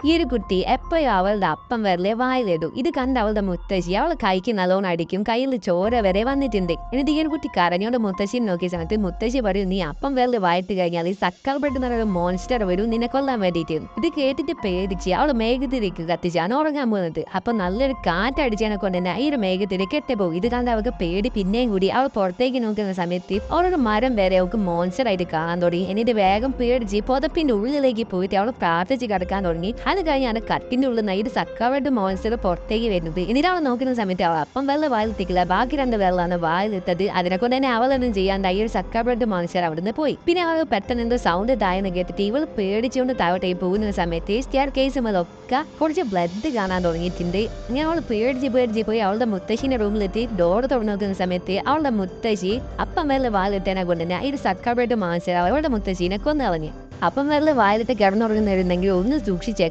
ഈ ഒരു കുട്ടി എപ്പോഴും അവളുടെ അപ്പം വരലെ വായിലിടും. ഇത് കണ്ട് അവളുടെ മുത്തശ്ശി അവളെ കൈക്ക് നല്ലോണം അടിക്കും. കയ്യിൽ ചോര വരെ വന്നിട്ടുണ്ട്. എന്നിട്ട് ഈ ഒരു കുട്ടി കരഞ്ഞോണ്ട് മുത്തശ്ശിനെ നോക്കിയ സമയത്ത് മുത്തശ്ശി പറയും, നീ അപ്പം വരല് വായിട്ട് കഴിഞ്ഞാൽ ഈ സക്കർബർഡ് എന്നൊരു മോൺസ്റ്റർ വരും നിന്നെ കൊല്ലാൻ വേണ്ടിയിട്ട്. ഇത് കേട്ടിട്ട് പേടിച്ച് അവള് മേഘത്തിലേക്ക് കത്തിച്ചാണ് ഉറങ്ങാൻ പോകുന്നത്. അപ്പൊ നല്ലൊരു കാറ്റടിച്ചതിനെ കൊണ്ട് തന്നെ ഈ ഒരു മേഘത്തിലേക്ക് കെട്ടിപ്പോകും. ഇത് കണ്ട് അവൾക്ക് പേടി പിന്നെയും കൂടി. അവൾ പുറത്തേക്ക് നോക്കുന്ന സമയത്ത് അവളൊരു മരം വരെ അവൾക്ക് മോൺസ്റ്റർ ആയിട്ട് കാണാൻ തുടങ്ങി. എന്നിട്ട് വേഗം പേടിച്ച് പുതപ്പിന്റെ ഉള്ളിലേക്ക് പോയിട്ട് അവൾ പ്രാർത്ഥിച്ച് കിടക്കാൻ തുടങ്ങി. അത് കഴിഞ്ഞാണ് കട്ടിന്റെ ഉള്ളിൽ നിന്ന് ഈ സക്കർബർഡ് മോൺസ്റ്റർ പുറത്തേക്ക് വരുന്നത്. എന്നിട്ട് അവൾ നോക്കുന്ന സമയത്ത് അവൾ അപ്പം വെള്ളം വായിലെത്തിക്കില്ല, ബാക്കി 2 വെള്ളമാണ് വായിലെത്തത്. അതിനെ കൊണ്ട് തന്നെ അവളൊന്നും ചെയ്യാണ്ട് ഈ ഒരു സക്കർബർഡ് മോൺസ്റ്റർ അവിടുന്ന് പോയി. പിന്നെ അവൾ പെട്ടെന്ന് എന്തോ സൗണ്ട് തായെന്ന് കേട്ടിട്ട് ഇവൾ പേടിച്ചുകൊണ്ട് താഴോട്ടേ പോകുന്ന സമയത്ത് സ്റ്റെയർ കേസ് മുതലൊക്കെ കുറച്ച് ബ്ലഡ് കാണാൻ തുടങ്ങിയിട്ടുണ്ട്. അങ്ങനെ അവൾ പേടിച്ച് പോയി അവളുടെ മുത്തശ്ശിന്റെ റൂമിലെത്തി ഡോർ തുറന്നു നോക്കുന്ന സമയത്ത് അവളുടെ മുത്തശ്ശി അപ്പം വെള്ളം വായിലിട്ടതിനെ കൊണ്ട് തന്നെ ഈ ഒരു സക്കർബർഡ് മോൺസ്റ്റർ അവളുടെ മുത്തശ്ശീനെ കൊന്നു കളഞ്ഞു. അപ്പം വെള്ളം വായിലിട്ട് കിടന്നുറങ്ങുന്നിരുന്നെങ്കിൽ ഒന്ന് സൂക്ഷിച്ചേ.